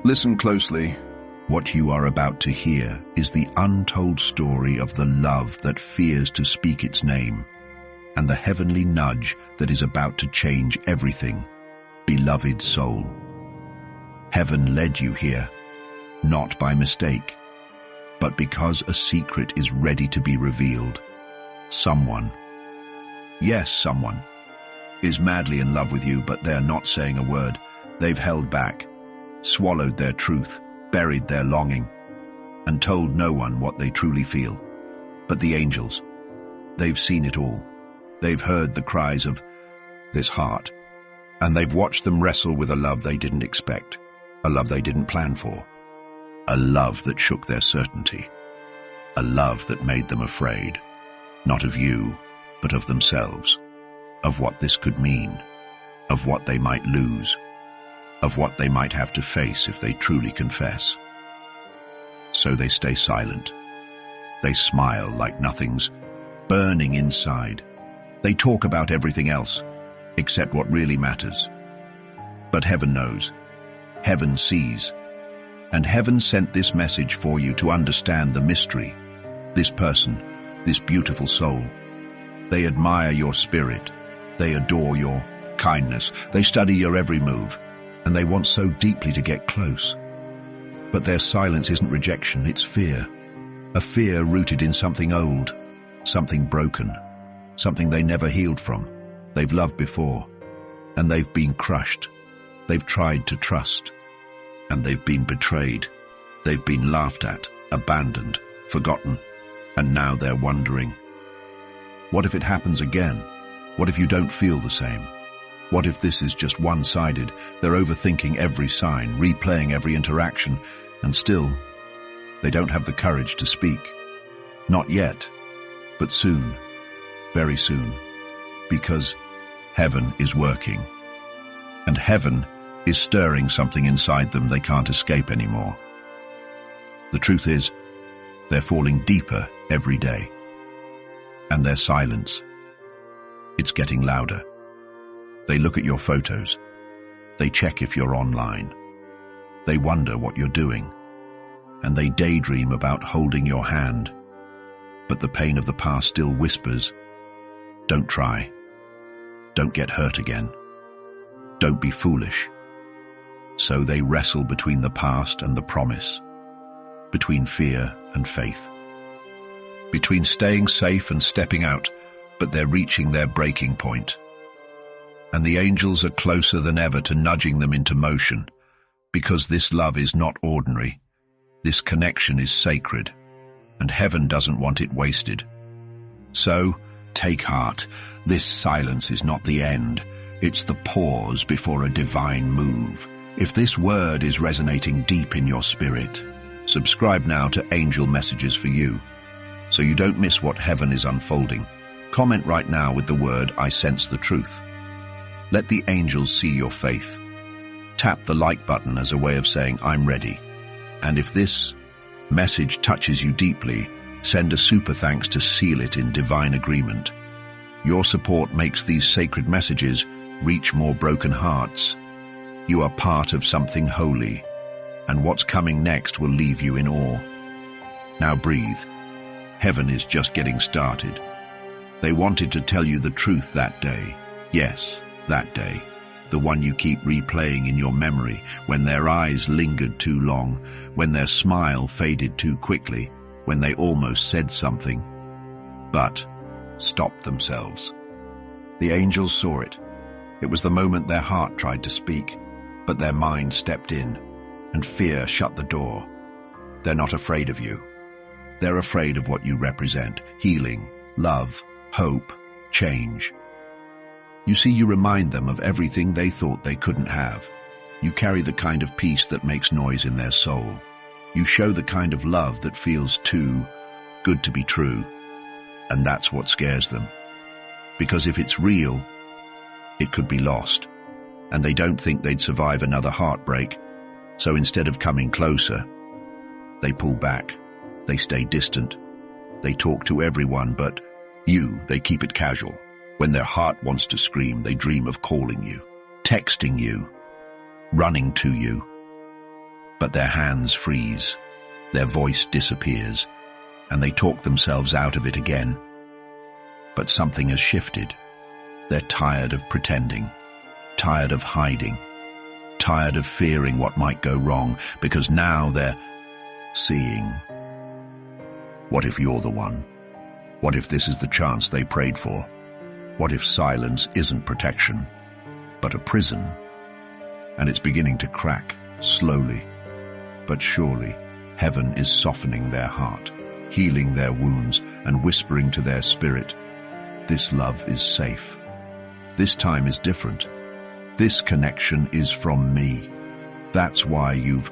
Listen closely. What you are about to hear is the untold story of the love that fears to speak its name, and the heavenly nudge that is about to change everything. Beloved soul, heaven led you here, not by mistake, but because a secret is ready to be revealed. Someone, yes, someone, is madly in love with you, but they're not saying a word. They've held back, swallowed their truth, buried their longing, and told no one what they truly feel. But the angels, they've seen it all. They've heard the cries of this heart, and they've watched them wrestle with a love they didn't expect, a love they didn't plan for, a love that shook their certainty, a love that made them afraid, not of you, but of themselves, of what this could mean, of what they might lose, of what they might have to face if they truly confess. So they stay silent. They smile like nothing's burning inside. They talk about everything else, except what really matters. But heaven knows. Heaven sees. And heaven sent this message for you to understand the mystery. This person, this beautiful soul. They admire your spirit. They adore your kindness. They study your every move. And they want so deeply to get close. But their silence isn't rejection, it's fear. A fear rooted in something old, something broken, something they never healed from. They've loved before, and they've been crushed. They've tried to trust, and they've been betrayed. They've been laughed at, abandoned, forgotten, and now they're wondering, what if it happens again? What if you don't feel the same? What if this is just one-sided? They're overthinking every sign, replaying every interaction, and still, they don't have the courage to speak. Not yet, but soon, very soon, because heaven is working. And heaven is stirring something inside them they can't escape anymore. The truth is, they're falling deeper every day. And their silence, it's getting louder. They look at your photos. They check if you're online. They wonder what you're doing. And they daydream about holding your hand. But the pain of the past still whispers, don't try. Don't get hurt again. Don't be foolish. So they wrestle between the past and the promise, between fear and faith, between staying safe and stepping out, but they're reaching their breaking point. And the angels are closer than ever to nudging them into motion, because this love is not ordinary. This connection is sacred, and heaven doesn't want it wasted. So, take heart. This silence is not the end. It's the pause before a divine move. If this word is resonating deep in your spirit, subscribe now to Angel Messages for You, so you don't miss what heaven is unfolding. Comment right now with the word, I sense the truth. Let the angels see your faith. Tap the like button as a way of saying, I'm ready. And if this message touches you deeply, send a super thanks to seal it in divine agreement. Your support makes these sacred messages reach more broken hearts. You are part of something holy, and what's coming next will leave you in awe. Now breathe. Heaven is just getting started. They wanted to tell you the truth that day. Yes, that day, the one you keep replaying in your memory, when their eyes lingered too long, when their smile faded too quickly, when they almost said something, but stopped themselves. The angels saw it. It was the moment their heart tried to speak, but their mind stepped in, and fear shut the door. They're not afraid of you. They're afraid of what you represent: healing, love, hope, change. You see, you remind them of everything they thought they couldn't have. You carry the kind of peace that makes noise in their soul. You show the kind of love that feels too good to be true. And that's what scares them. Because if it's real, it could be lost. And they don't think they'd survive another heartbreak. So instead of coming closer, they pull back. They stay distant. They talk to everyone but you. They keep it casual. When their heart wants to scream, they dream of calling you, texting you, running to you. but their hands freeze, their voice disappears, and they talk themselves out of it again. But something has shifted. They're tired of pretending, tired of hiding, tired of fearing what might go wrong, because now they're seeing. What if you're the one? What if this is the chance they prayed for? What if silence isn't protection, but a prison? And it's beginning to crack, slowly, but surely. Heaven is softening their heart, healing their wounds, and whispering to their spirit, this love is safe. This time is different. This connection is from me. That's why you've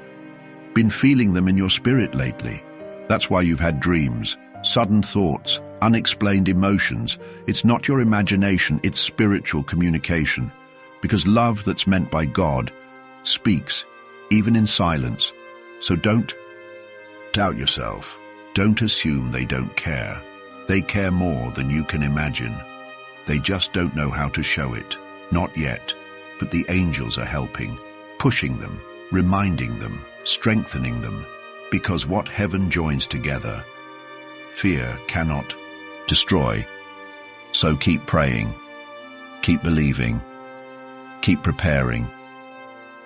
been feeling them in your spirit lately. That's why you've had dreams, sudden thoughts, unexplained emotions. It's not your imagination, it's spiritual communication. Because love that's meant by God speaks, even in silence. So don't doubt yourself. Don't assume they don't care. They care more than you can imagine. They just don't know how to show it. Not yet. But the angels are helping, pushing them, reminding them, strengthening them. Because what heaven joins together, fear cannot destroy. So keep praying, keep believing, keep preparing.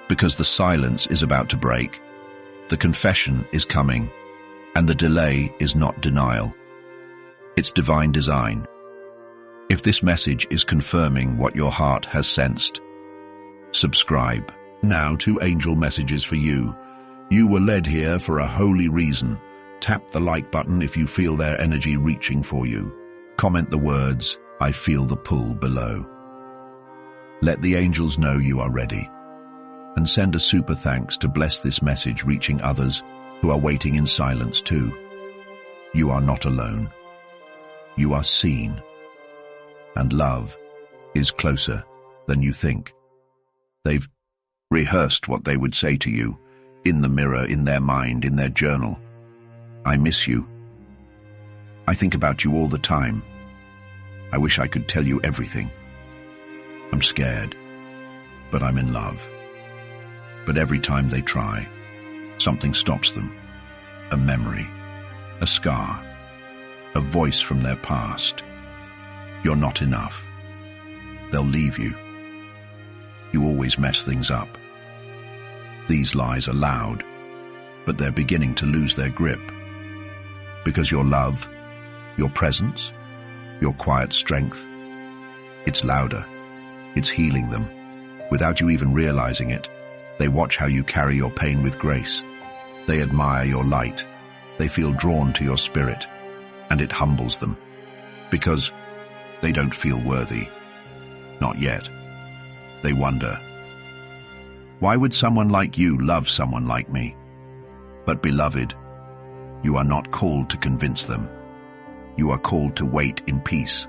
Because the silence is about to break, the confession is coming, and the delay is not denial. It's divine design. If this message is confirming what your heart has sensed, subscribe now to Angel Messages for You. You were led here for a holy reason. Tap the like button if you feel their energy reaching for you. Comment the words, I feel the pull below. Let the angels know you are ready. And send a super thanks to bless this message reaching others who are waiting in silence too. You are not alone. You are seen. And love is closer than you think. They've rehearsed what they would say to you, in the mirror, in their mind, in their journal. I miss you. I think about you all the time. I wish I could tell you everything. I'm scared, but I'm in love. But every time they try, something stops them. A memory, a scar, a voice from their past. You're not enough. They'll leave you. You always mess things up. These lies are loud, but they're beginning to lose their grip. Because your love, your presence, your quiet strength, it's louder. It's healing them. Without you even realizing it, they watch how you carry your pain with grace. They admire your light. They feel drawn to your spirit, and it humbles them. Because they don't feel worthy. Not yet. They wonder, why would someone like you love someone like me? But beloved, you are not called to convince them. You are called to wait in peace.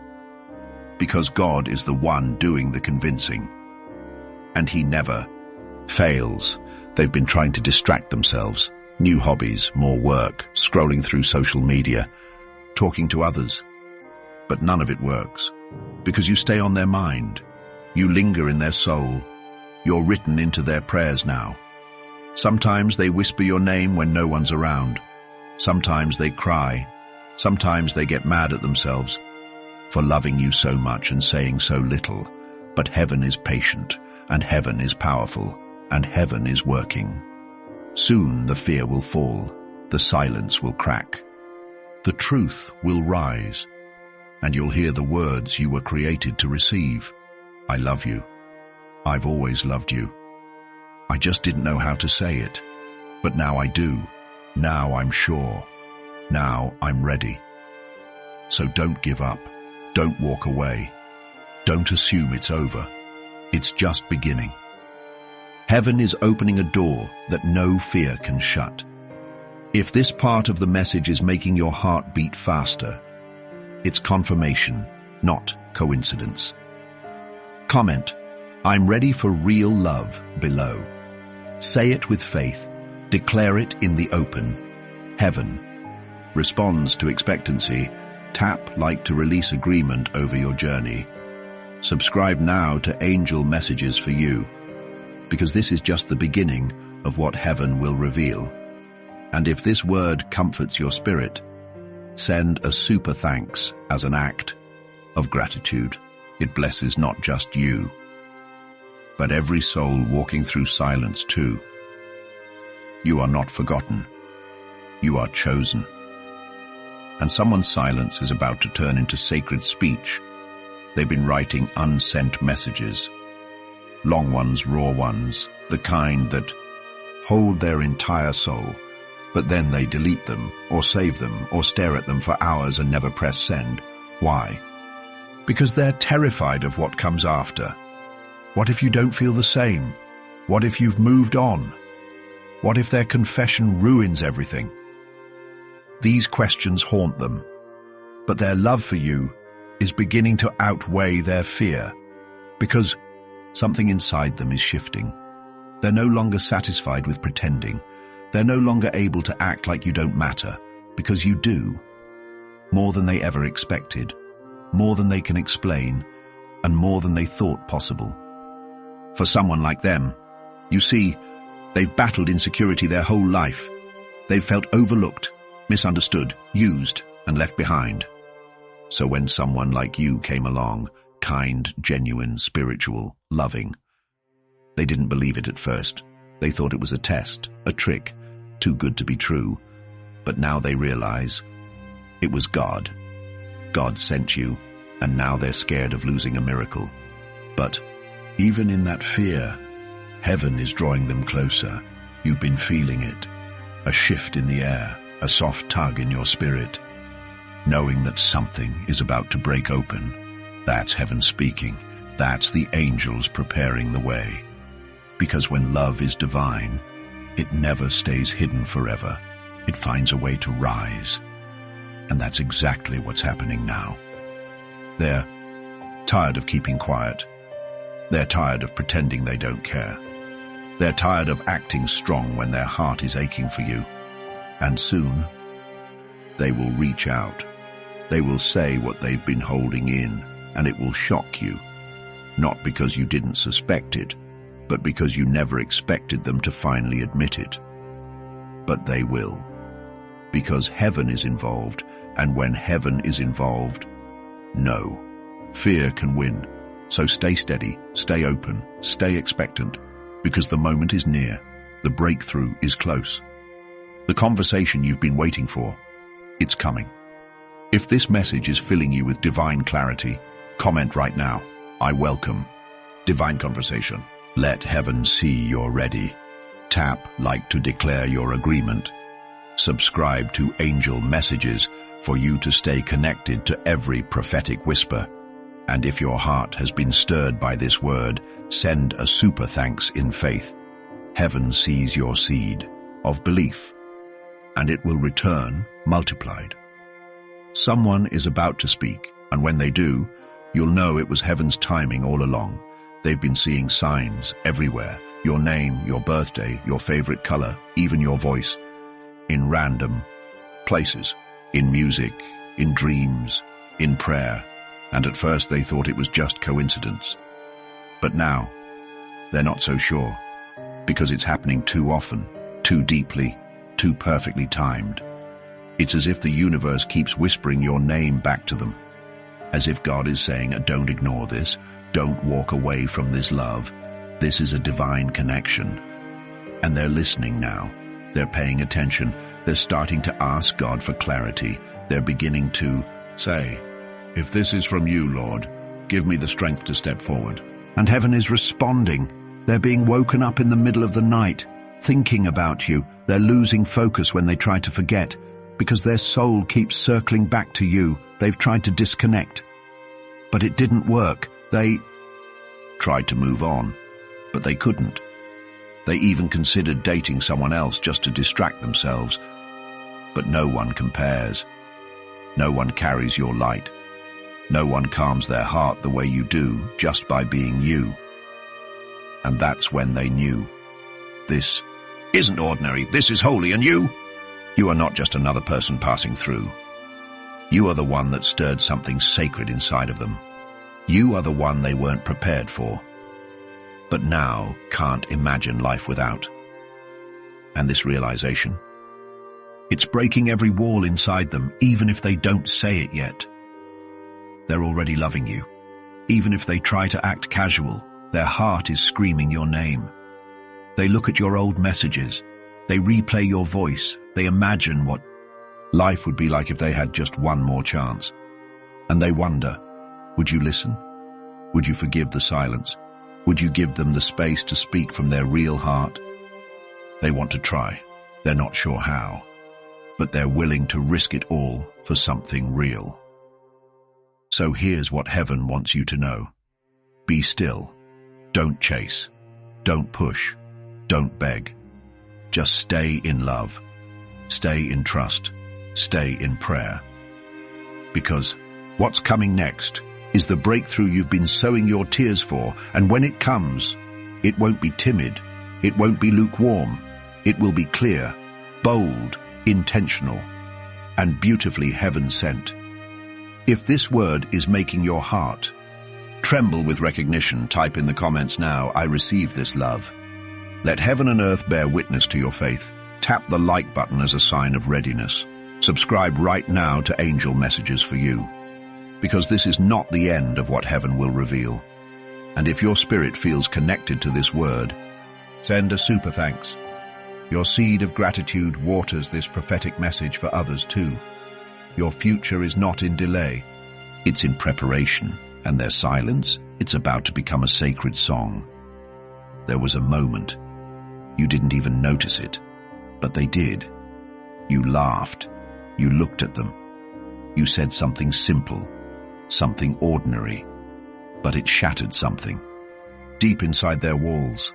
Because God is the one doing the convincing. And He never fails. They've been trying to distract themselves. New hobbies, more work, scrolling through social media, talking to others. But none of it works. Because you stay on their mind. You linger in their soul. You're written into their prayers now. Sometimes they whisper your name when no one's around. Sometimes they cry. Sometimes they get mad at themselves for loving you so much and saying so little. But heaven is patient, and heaven is powerful, and heaven is working. Soon the fear will fall, the silence will crack. The truth will rise, and you'll hear the words you were created to receive. I love you. I've always loved you. I just didn't know how to say it. But now I do. Now I'm sure. Now I'm ready. So don't give up. Don't walk away. Don't assume it's over. It's just beginning. Heaven is opening a door that no fear can shut. If this part of the message is making your heart beat faster, it's confirmation, not coincidence. Comment, I'm ready for real love below. Say it with faith. Declare it in the open. Heaven responds to expectancy. Tap like to release agreement over your journey. Subscribe now to Angel Messages for You, because this is just the beginning of what heaven will reveal. And if this word comforts your spirit, send a super thanks as an act of gratitude. It blesses not just you, but every soul walking through silence too. You are not forgotten. You are chosen. And someone's silence is about to turn into sacred speech. They've been writing unsent messages. Long ones, raw ones, the kind that hold their entire soul, but then they delete them, or save them, or stare at them for hours and never press send. Why? Because they're terrified of what comes after. What if you don't feel the same? What if you've moved on? What if their confession ruins everything? These questions haunt them, but their love for you is beginning to outweigh their fear, because something inside them is shifting. They're no longer satisfied with pretending. They're no longer able to act like you don't matter, because you do. More than they ever expected, more than they can explain, and more than they thought possible. For someone like them, you see, they've battled insecurity their whole life. They've felt overlooked, misunderstood, used, and left behind. So when someone like you came along, kind, genuine, spiritual, loving, they didn't believe it at first. They thought it was a test, a trick, too good to be true. But now they realize it was God. God sent you, and now they're scared of losing a miracle. But even in that fear, heaven is drawing them closer. You've been feeling it. A shift in the air, a soft tug in your spirit. Knowing that something is about to break open. That's heaven speaking. That's the angels preparing the way. Because when love is divine, it never stays hidden forever. It finds a way to rise. And that's exactly what's happening now. They're tired of keeping quiet. They're tired of pretending they don't care. They're tired of acting strong when their heart is aching for you. And soon, they will reach out. They will say what they've been holding in, and it will shock you. Not because you didn't suspect it, but because you never expected them to finally admit it. But they will. Because heaven is involved, and when heaven is involved, no, fear can win. So stay steady, stay open, stay expectant, because the moment is near, the breakthrough is close. The conversation you've been waiting for, it's coming. If this message is filling you with divine clarity, comment right now, I welcome divine conversation. Let heaven see you're ready. Tap like to declare your agreement. Subscribe to angel messages for you to stay connected to every prophetic whisper. And if your heart has been stirred by this word, send a super thanks in faith. Heaven sees your seed of belief, and it will return multiplied. Someone is about to speak, and when they do, you'll know it was heaven's timing all along. They've been seeing signs everywhere. Your name, your birthday, your favorite color, even your voice. In random places. In music, in dreams, in prayer. And at first they thought it was just coincidence. But now, they're not so sure. Because it's happening too often, too deeply, too perfectly timed. It's as if the universe keeps whispering your name back to them. As if God is saying, don't ignore this. Don't walk away from this love. This is a divine connection. And they're listening now. They're paying attention. They're starting to ask God for clarity. They're beginning to say, if this is from you, Lord, give me the strength to step forward. And heaven is responding. They're being woken up in the middle of the night, thinking about you. They're losing focus when they try to forget, because their soul keeps circling back to you. They've tried to disconnect, but it didn't work. They tried to move on, but they couldn't. They even considered dating someone else just to distract themselves. But no one compares. No one carries your light. No one calms their heart the way you do just by being you. And that's when they knew. This isn't ordinary. This is holy. And you are not just another person passing through. You are the one that stirred something sacred inside of them. You are the one they weren't prepared for, but now can't imagine life without. And this realization, it's breaking every wall inside them, even if they don't say it yet. They're already loving you. Even if they try to act casual, their heart is screaming your name. They look at your old messages. They replay your voice. They imagine what life would be like if they had just one more chance. And they wonder, would you listen? Would you forgive the silence? Would you give them the space to speak from their real heart? They want to try. They're not sure how, but they're willing to risk it all for something real. So here's what heaven wants you to know. Be still. Don't chase. Don't push. Don't beg. Just stay in love. Stay in trust. Stay in prayer. Because what's coming next is the breakthrough you've been sowing your tears for, and when it comes, it won't be timid. It won't be lukewarm. It will be clear, bold, intentional, and beautifully heaven-sent. If this word is making your heart tremble with recognition, type in the comments now, I receive this love. Let heaven and earth bear witness to your faith. Tap the like button as a sign of readiness. Subscribe right now to Angel Messages for you, because this is not the end of what heaven will reveal. And if your spirit feels connected to this word, send a super thanks. Your seed of gratitude waters this prophetic message for others too. Your future is not in delay. It's in preparation, and their silence, it's about to become a sacred song. There was a moment. You didn't even notice it, but they did. You laughed. You looked at them. You said something simple, something ordinary, but it shattered something deep inside their walls.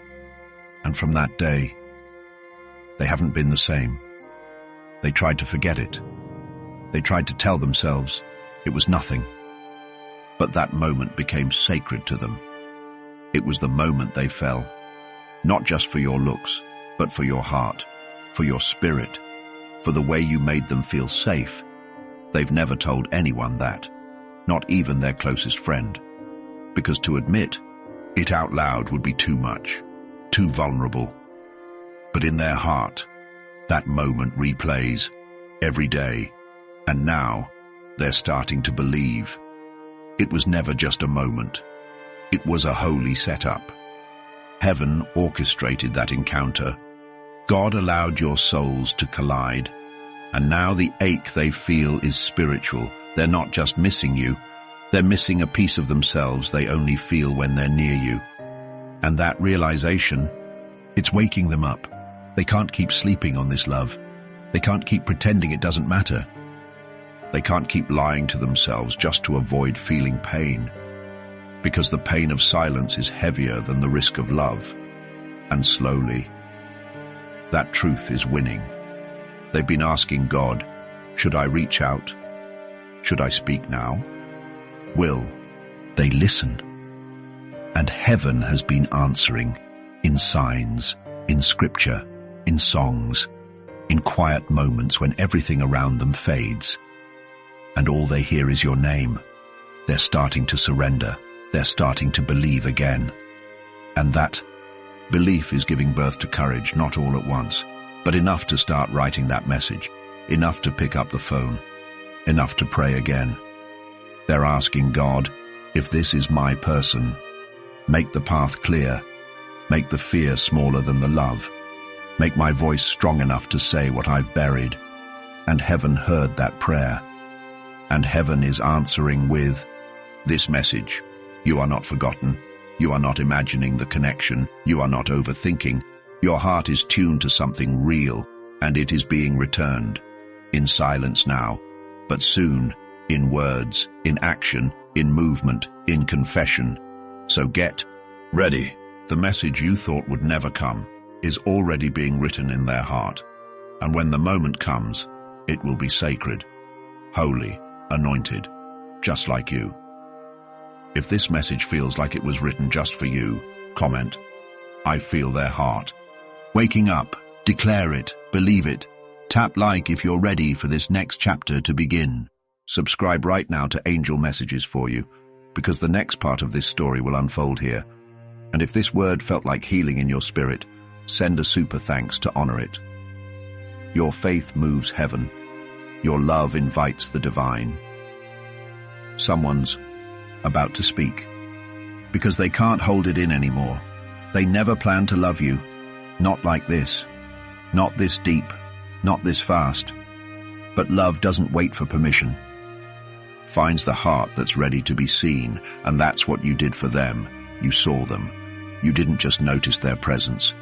And from that day, they haven't been the same. They tried to forget it. They tried to tell themselves it was nothing. But that moment became sacred to them. It was the moment they fell, not just for your looks, but for your heart, for your spirit, for the way you made them feel safe. They've never told anyone that, not even their closest friend, because to admit it out loud would be too much, too vulnerable. But in their heart, that moment replays every day, and now they're starting to believe. It was never just a moment. It was a holy setup. Heaven orchestrated that encounter. God allowed your souls to collide, and now the ache they feel is spiritual. They're not just missing you, they're missing a piece of themselves they only feel when they're near you. And that realization, it's waking them up. They can't keep sleeping on this love. They can't keep pretending it doesn't matter. They can't keep lying to themselves just to avoid feeling pain, because the pain of silence is heavier than the risk of love. And slowly, that truth is winning. They've been asking God, should I reach out? Should I speak now? Will they listen? And heaven has been answering in signs, in scripture, in songs, in quiet moments when everything around them fades. And all they hear is your name. They're starting to surrender. They're starting to believe again. And that belief is giving birth to courage, not all at once, but enough to start writing that message, enough to pick up the phone, enough to pray again. They're asking God, if this is my person, make the path clear, make the fear smaller than the love, make my voice strong enough to say what I've buried. And heaven heard that prayer. And heaven is answering with this message. You are not forgotten. You are not imagining the connection. You are not overthinking. Your heart is tuned to something real, and it is being returned. In silence now, but soon, in words, in action, in movement, in confession. So get ready. The message you thought would never come is already being written in their heart. And when the moment comes, it will be sacred, holy, anointed, just like you. If this message feels like it was written just for you, comment, I feel their heart. Waking up, declare it, believe it. Tap like if you're ready for this next chapter to begin. Subscribe right now to Angel Messages for you, because the next part of this story will unfold here. And if this word felt like healing in your spirit, send a super thanks to honor it. Your faith moves heaven. Your love invites the divine. Someone's about to speak, because they can't hold it in anymore. They never planned to love you. Not like this. Not this deep. Not this fast. But love doesn't wait for permission. Finds the heart that's ready to be seen, and that's what you did for them. You saw them. You didn't just notice their presence.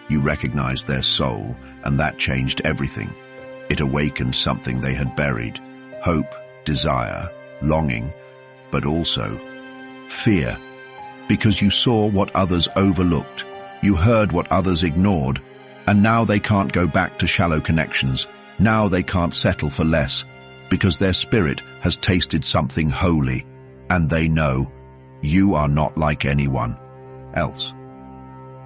You recognized their soul, and that changed everything. It awakened something they had buried. Hope, desire, longing, but also fear. Because you saw what others overlooked. You heard what others ignored. And now they can't go back to shallow connections. Now they can't settle for less. Because their spirit has tasted something holy. And they know you are not like anyone else.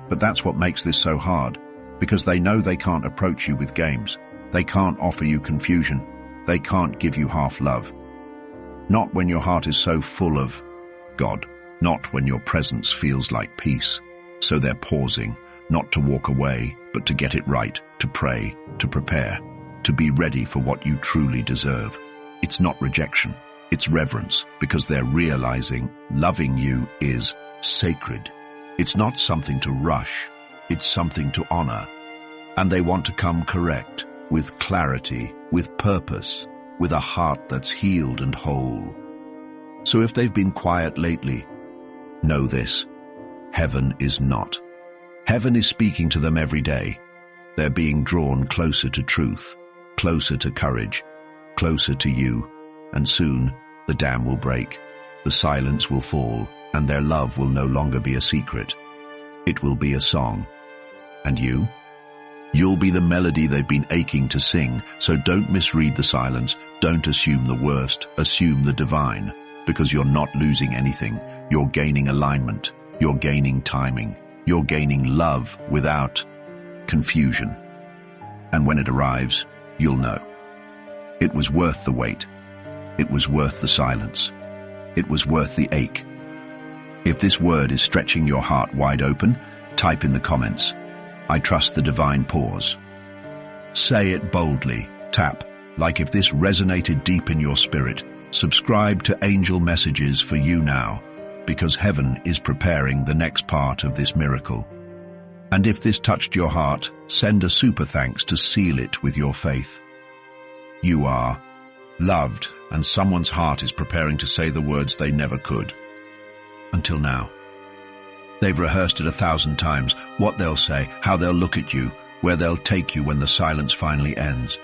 But that's what makes this so hard. Because they know they can't approach you with games. They can't offer you confusion. They can't give you half love. Not when your heart is so full of God. Not when your presence feels like peace. So they're pausing, not to walk away, but to get it right, to pray, to prepare, to be ready for what you truly deserve. It's not rejection, it's reverence, because they're realizing loving you is sacred. It's not something to rush, it's something to honor. And they want to come correct, with clarity, with purpose, with a heart that's healed and whole. So if they've been quiet lately, know this: heaven is not. Heaven is speaking to them every day. They're being drawn closer to truth, closer to courage, closer to you. And soon, the dam will break, the silence will fall, and their love will no longer be a secret. It will be a song. And you? You'll be the melody they've been aching to sing, so don't misread the silence, don't assume the worst, assume the divine, because you're not losing anything. You're gaining alignment, you're gaining timing, you're gaining love without confusion. And when it arrives, you'll know. It was worth the wait. It was worth the silence. It was worth the ache. If this word is stretching your heart wide open, type in the comments, I trust the divine pause. Say it boldly, tap, like if this resonated deep in your spirit. Subscribe to Angel Messages for you now, because heaven is preparing the next part of this miracle. And if this touched your heart, send a super thanks to seal it with your faith. You are loved, and someone's heart is preparing to say the words they never could. Until now. They've rehearsed it 1,000 times, what they'll say, how they'll look at you, where they'll take you when the silence finally ends.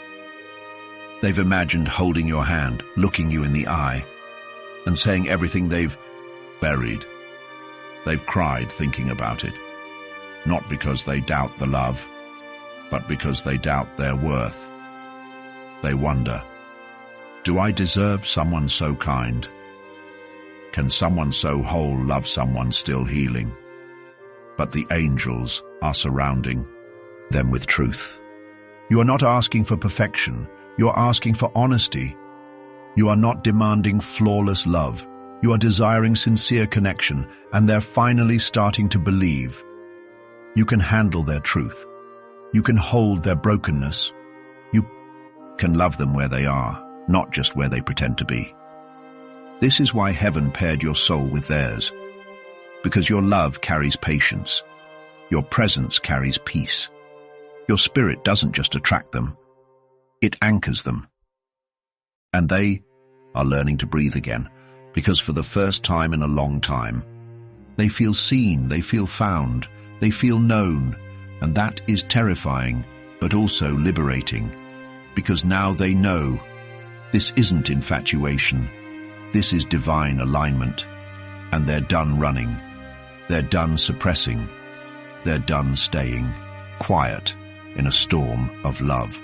They've imagined holding your hand, looking you in the eye, and saying everything they've buried. They've cried thinking about it, not because they doubt the love, but because they doubt their worth. They wonder, do I deserve someone so kind? Can someone so whole love someone still healing? But the angels are surrounding them with truth. You are not asking for perfection. You are asking for honesty. You are not demanding flawless love. You are desiring sincere connection, and they're finally starting to believe. You can handle their truth. You can hold their brokenness. You can love them where they are, not just where they pretend to be. This is why heaven paired your soul with theirs. Because your love carries patience. Your presence carries peace. Your spirit doesn't just attract them. It anchors them. And they are learning to breathe again, because for the first time in a long time, they feel seen, they feel found, they feel known, and that is terrifying, but also liberating, because now they know this isn't infatuation, this is divine alignment, and they're done running, they're done suppressing, they're done staying quiet in a storm of love.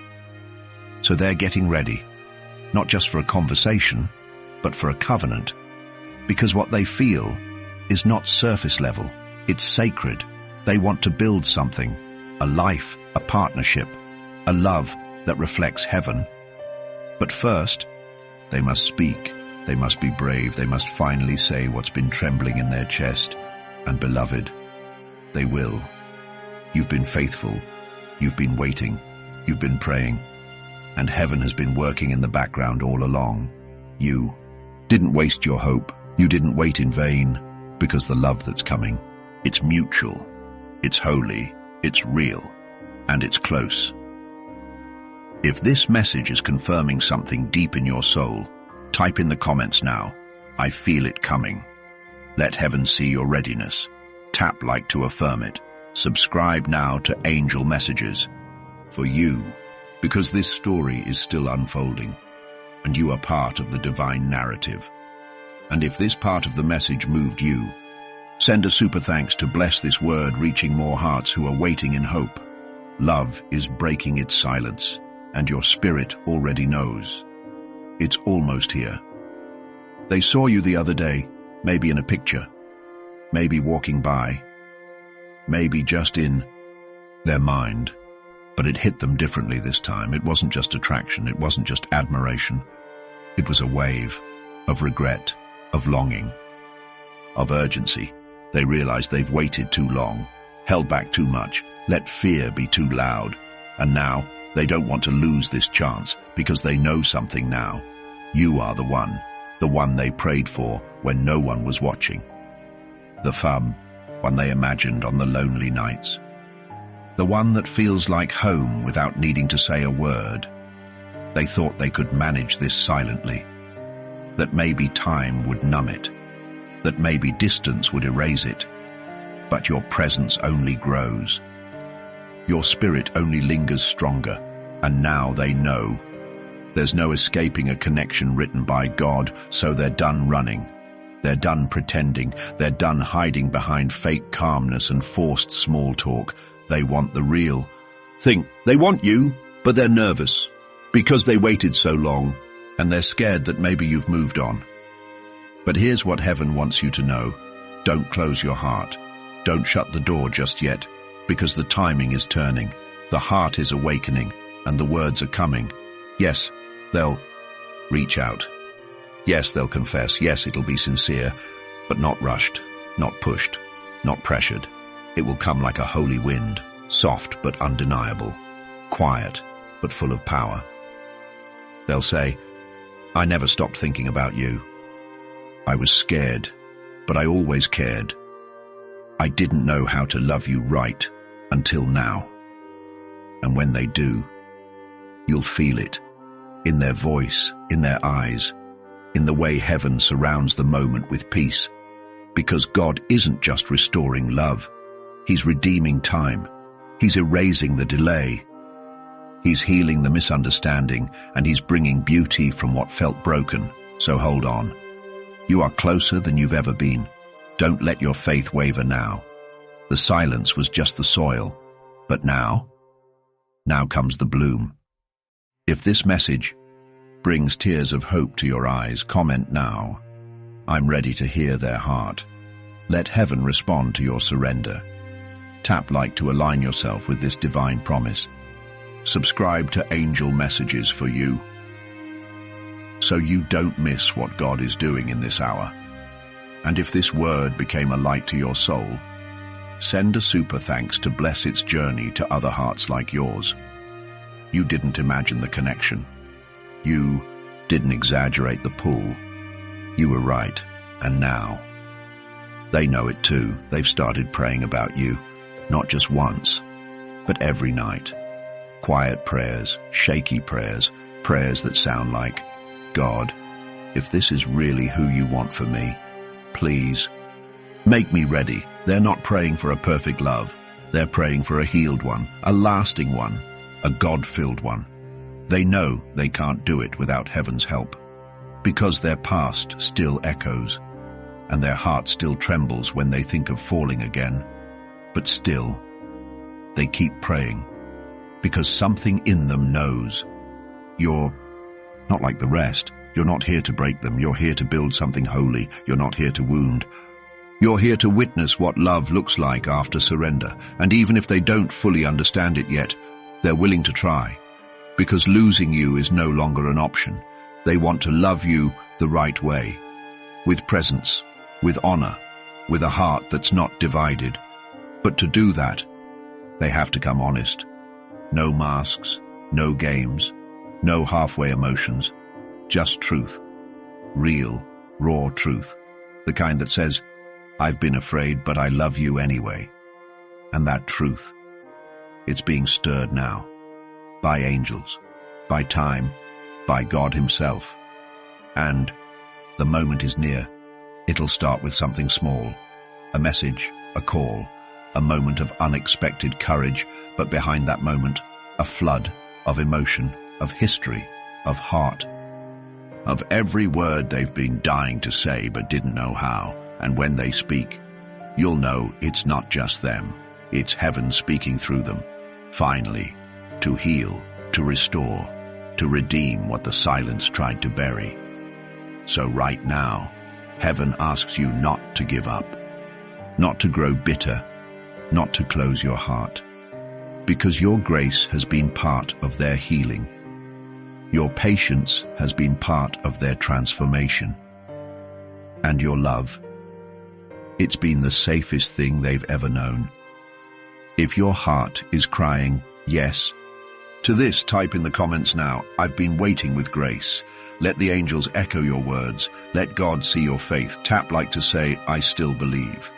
So they're getting ready, not just for a conversation, but for a covenant, because what they feel is not surface level, it's sacred. They want to build something, a life, a partnership, a love that reflects heaven. But first, they must speak, they must be brave, they must finally say what's been trembling in their chest. And beloved, they will. You've been faithful, you've been waiting, you've been praying, And heaven has been working in the background all along. You didn't waste your hope. You didn't wait in vain, because the love that's coming, it's mutual, it's holy, it's real, and it's close. If this message is confirming something deep in your soul, type in the comments now, "I feel it coming." Let heaven see your readiness. Tap like to affirm it. Subscribe now to Angel Messages. For you, because this story is still unfolding, and you are part of the divine narrative. And if this part of the message moved you, send a super thanks to bless this word reaching more hearts who are waiting in hope. Love is breaking its silence, and your spirit already knows. It's almost here. They saw you the other day, maybe in a picture, maybe walking by, maybe just in their mind. But it hit them differently this time. It wasn't just attraction, it wasn't just admiration. It was a wave of regret, of longing, of urgency. They realized they've waited too long, held back too much, let fear be too loud. And now, they don't want to lose this chance because they know something now. You are the one they prayed for when no one was watching. The one they imagined on the lonely nights. The one that feels like home without needing to say a word. They thought they could manage this silently, that maybe time would numb it, that maybe distance would erase it. But your presence only grows. Your spirit only lingers stronger, and now they know. There's no escaping a connection written by God, so they're done running. They're done pretending. They're done hiding behind fake calmness and forced small talk. They want the real thing. They want you, but they're nervous because they waited so long, and they're scared that maybe you've moved on. But here's what heaven wants you to know. Don't close your heart. Don't shut the door just yet, because the timing is turning. The heart is awakening, and the words are coming. Yes, they'll reach out. Yes, they'll confess. Yes, it'll be sincere, but not rushed, not pushed, not pressured. It will come like a holy wind, soft but undeniable, quiet but full of power. They'll say, "I never stopped thinking about you. I was scared, but I always cared. I didn't know how to love you right until now." And when they do, you'll feel it, in their voice, in their eyes, in the way heaven surrounds the moment with peace. Because God isn't just restoring love. He's redeeming time. He's erasing the delay. He's healing the misunderstanding, and he's bringing beauty from what felt broken. So hold on. You are closer than you've ever been. Don't let your faith waver now. The silence was just the soil. But now comes the bloom. If this message brings tears of hope to your eyes, comment now. I'm ready to hear their heart. Let heaven respond to your surrender. Tap like to align yourself with this divine promise. Subscribe to Angel Messages for you, so you don't miss what God is doing in this hour. And if this word became a light to your soul, send a super thanks to bless its journey to other hearts like yours. You didn't imagine the connection. You didn't exaggerate the pull. You were right, and now they know it too. They've started praying about you, not just once, but every night. Quiet prayers, shaky prayers, prayers that sound like, "God, if this is really who you want for me, please make me ready." They're not praying for a perfect love. They're praying for a healed one, a lasting one, a God-filled one. They know they can't do it without heaven's help, because their past still echoes, and their heart still trembles when they think of falling again. But still, they keep praying, because something in them knows. You're not like the rest. You're not here to break them. You're here to build something holy. You're not here to wound. You're here to witness what love looks like after surrender. And even if they don't fully understand it yet, they're willing to try. Because losing you is no longer an option. They want to love you the right way. With presence, with honor, with a heart that's not divided. But to do that, they have to come honest. No masks, no games, No halfway emotions, just truth. Real, raw truth. The kind that says, I've been afraid, but I love you anyway. And that truth, it's being stirred now. By angels, by time, by God himself. And the moment is near. It'll start with something small. A message, a call, a moment of unexpected courage, but behind that moment, a flood of emotion, of history, of heart. Of every word they've been dying to say but didn't know how, and when they speak, you'll know it's not just them, it's heaven speaking through them. Finally, to heal, to restore, to redeem what the silence tried to bury. So right now, heaven asks you not to give up, not to grow bitter, not to close your heart, because your grace has been part of their healing. Your patience has been part of their transformation. And your love, it's been the safest thing they've ever known. If your heart is crying, yes, to this, type in the comments now, I've been waiting with grace. Let the angels echo your words. Let God see your faith. Tap like to say, I still believe.